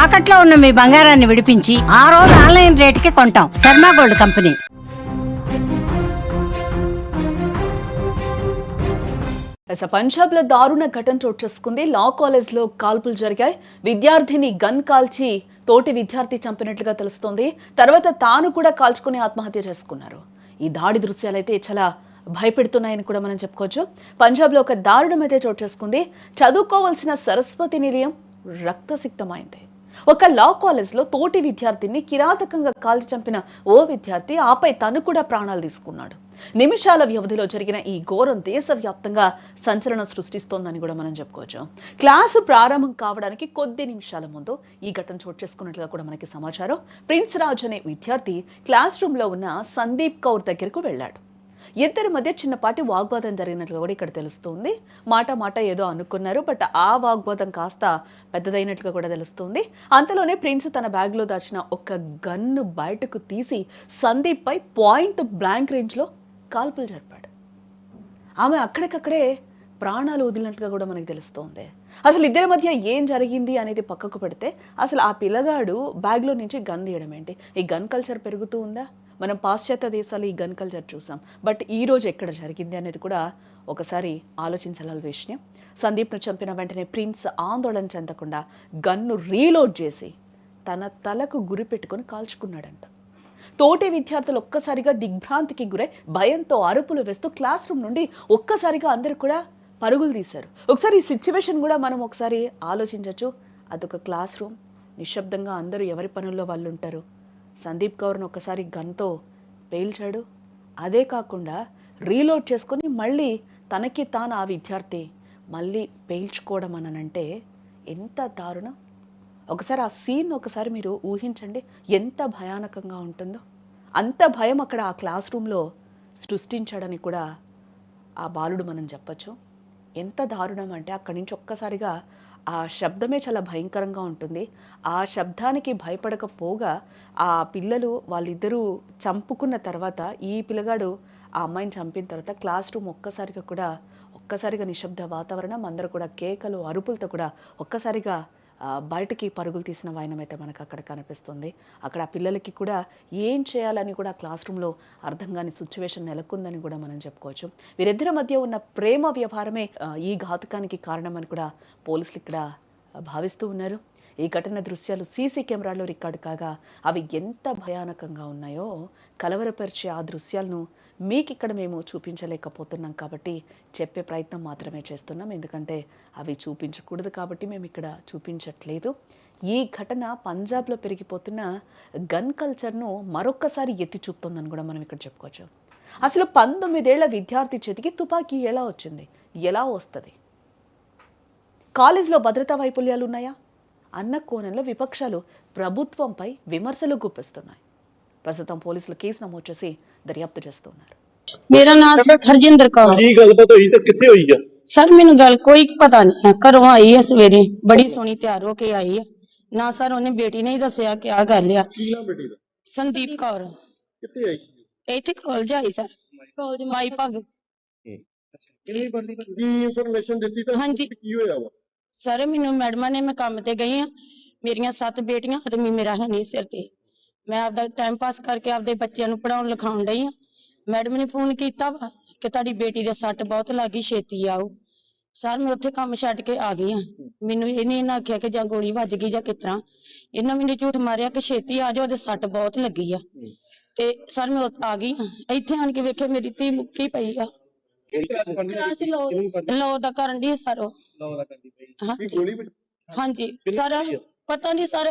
తాకట్లో ఉన్న మీ బంగారాన్ని విడిపించి ఆ రోజు ఆన్లైన్ రేటుకి కొంటాం. Sharma gold company. పంజాబ్ లో దారుణ ఘటన చోటు చేసుకుంది. లా కాలేజ్ లో కాల్పులు జరిగాయి. విద్యార్థిని గన్ కాల్చి తోటి విద్యార్థి చంపినట్లుగా తెలుస్తోంది. తర్వాత తాను కూడా కాల్చుకుని ఆత్మహత్య చేసుకున్నారు. ఈ దాడి దృశ్యాలైతే చాలా భయపెడుతున్నాయని కూడా మనం చెప్పుకోవచ్చు. పంజాబ్ లో ఒక దారుణం అయితే చోటు చేసుకుంది. చదువుకోవాల్సిన సరస్వతి నిలయం రక్తసిక్తమైంది. ఒక లా కాలేజ్ లో తోటి విద్యార్థిని కిరాతకంగా కాల్చి చంపిన ఓ విద్యార్థి ఆపై తను కూడా ప్రాణాలు తీసుకున్నాడు. నిమిషాల వ్యవధిలో జరిగిన ఈ ఘోరం దేశవ్యాప్తంగా సంచలనం సృష్టిస్తోందని కూడా మనం చెప్పుకోవచ్చు. క్లాసు ప్రారంభం కావడానికి కొద్ది నిమిషాల ముందు ఈ ఘటన చోటు చేసుకున్నట్లుగా కూడా మనకి సమాచారం. ప్రిన్స్ రాజ్ అనే విద్యార్థి క్లాస్ రూమ్ లో ఉన్న సందీప్ కౌర్ దగ్గరకు వెళ్ళాడు. ఇద్దరి మధ్య చిన్నపాటి వాగ్వాదం జరిగినట్లు కూడా ఇక్కడ తెలుస్తుంది. మాట ఏదో అనుకున్నారు, బట్ ఆ వాగ్వాదం కాస్త పెద్దదైనట్లుగా కూడా తెలుస్తుంది. అంతలోనే ప్రిన్స్ తన బ్యాగ్ లో దాచిన ఒక గన్ను బయటకు తీసి సందీప్ పై పాయింట్ బ్లాంక్ రేంజ్ లో కాల్పులు జరిపాడు. ఆమె అక్కడికక్కడే ప్రాణాలు వదిలినట్లుగా కూడా మనకు తెలుస్తోంది. అసలు ఇద్దరి మధ్య ఏం జరిగింది అనేది పక్కకు పెడితే అసలు ఆ పిల్లగాడు బ్యాగ్లో నుంచి గన్ తీయడం ఏంటి? ఈ గన్ కల్చర్ పెరుగుతూ ఉందా? మనం పాశ్చాత్య దేశాలు ఈ గన్ కల్చర్ చూసాం, బట్ ఈ రోజు ఎక్కడ జరిగింది అనేది కూడా ఒకసారి ఆలోచించాల విషయం. సందీప్ను చంపిన వెంటనే ప్రిన్స్ ఆందోళన చెందకుండా గన్ను రీలోడ్ చేసి తన తలకు గురి పెట్టుకొని కాల్చుకున్నాడంట. తోటి విద్యార్థులు ఒక్కసారిగా దిగ్భ్రాంతికి గురై భయంతో అరుపులు వేస్తూ క్లాస్ రూమ్ నుండి ఒక్కసారిగా అందరూ కూడా పరుగులు తీశారు. ఒకసారి ఈ సిచ్యువేషన్ కూడా మనం ఒకసారి ఆలోచించవచ్చు. అదొక క్లాస్ రూమ్, నిశ్శబ్దంగా అందరూ ఎవరి పనుల్లో వాళ్ళు ఉంటారు. సందీప్ కౌర్ను ఒక్కసారి గన్తో పేల్చాడు. అదే కాకుండా రీలోడ్ చేసుకొని మళ్ళీ తనకి తాను ఆ విద్యార్థి మళ్ళీ పేల్చుకోవడం అనంటే ఎంత దారుణం. ఒకసారి ఆ సీన్ ఒకసారి మీరు ఊహించండి, ఎంత భయానకంగా ఉంటుందో. అంత భయం అక్కడ ఆ క్లాస్ రూమ్లో సృష్టించాడని కూడా ఆ బాలుడు మనం చెప్పచ్చు. ఎంత దారుణం అంటే అక్కడి నుంచి ఒక్కసారిగా ఆ శబ్దమే చాలా భయంకరంగా ఉంటుంది. ఆ శబ్దానికి భయపడకపోగా ఆ పిల్లలు వాళ్ళిద్దరూ చంపుకున్న తర్వాత ఈ పిల్లగాడు ఆ అమ్మాయిని చంపిన తర్వాత క్లాస్ రూమ్ ఒక్కసారిగా నిశ్శబ్ద వాతావరణం, అందరూ కూడా కేకలు అరుపులతో కూడా ఒక్కసారిగా బయటకి పరుగులు తీసిన వాయనం అయితే మనకు అక్కడ కనిపిస్తుంది. అక్కడ ఆ పిల్లలకి కూడా ఏం చేయాలని కూడా క్లాస్ రూమ్లో అర్థం కాని సిచ్యువేషన్ నెలకొందని కూడా మనం చెప్పుకోవచ్చు. వీరిద్దరి మధ్య ఉన్న ప్రేమ వ్యవహారమే ఈ ఘాతుకానికి కారణమని కూడా పోలీసులు ఇక్కడ భావిస్తూ ఉన్నారు. ఈ ఘటన దృశ్యాలు సీసీ కెమెరాలో రికార్డు కాగా అవి ఎంత భయానకంగా ఉన్నాయో కలవరపరిచే ఆ దృశ్యాలను మీకు ఇక్కడ మేము చూపించలేకపోతున్నాం కాబట్టి చెప్పే ప్రయత్నం మాత్రమే చేస్తున్నాం. ఎందుకంటే అవి చూపించకూడదు కాబట్టి మేము ఇక్కడ చూపించట్లేదు. ఈ ఘటన పంజాబ్లో పెరిగిపోతున్న గన్ కల్చర్ను మరొక్కసారి ఎత్తి చూపుతుందని కూడా మనం ఇక్కడ చెప్పుకోవచ్చు. అసలు 19 ఏళ్ల విద్యార్థి చేతికి తుపాకీ ఎలా వచ్చింది, ఎలా వస్తుంది? కాలేజీలో భద్రతా వైఫల్యాలు ఉన్నాయా అన్న కోణంలో విపక్షాలు ప్రభుత్వంపై విమర్శలు గుప్పిస్తున్నాయి. ప్రస్తుతం పోలీసులు కేసు నమోదు చేసి దర్యాప్తు చేస్తున్నారు. मेरा नाम हरजिंदर कौर। जी गलबात हुई तो किथे हुई है? सर मैनू गल कोई पता नहीं है। घरों आई है सवेरे, बड़ी सोहनी तैयार होके आई है ना। सर उन्हें बेटी ने ही दसिया क्या गल है। की नाम बेटी दा? संदीप कौर। किथे आई? इत्थे कॉलेज आई सर, कॉलेज माई पग। कितनी बंदी की इंफॉर्मेशन देती तो हाँ जी। की होया वा? सर मैनू मैडम ने, मैं काम ते गई हां, मेरियां 7 बेटियां आदमी मेरा है नहीं सिर ते। मैं आपदा टाइम पास करके आपदे बच्चों नूं पढ़ाउण लिखाउण डई हां। मैडम ने फोन किया वा कि तुहाडी बेटी दे सट बहुत लगी, छेती आओ। सर मैं उत्थे काम छड्ड के आ गई हां। मैनू इन्हें ना आख्या कि जां गोली वज गई जां किस तरह, इन्हां मैनू झूठ मारिया कि छेती आ जाओ, ओहदे सट बहुत लगी आ। ते सर मैं आ गई हां, इत्थे आण के वेखे मेरी धी मुक्की पई आ। क्लास लो दा करन दी सर। हाँ जी, हाँ जी सर, पता नहीं सर।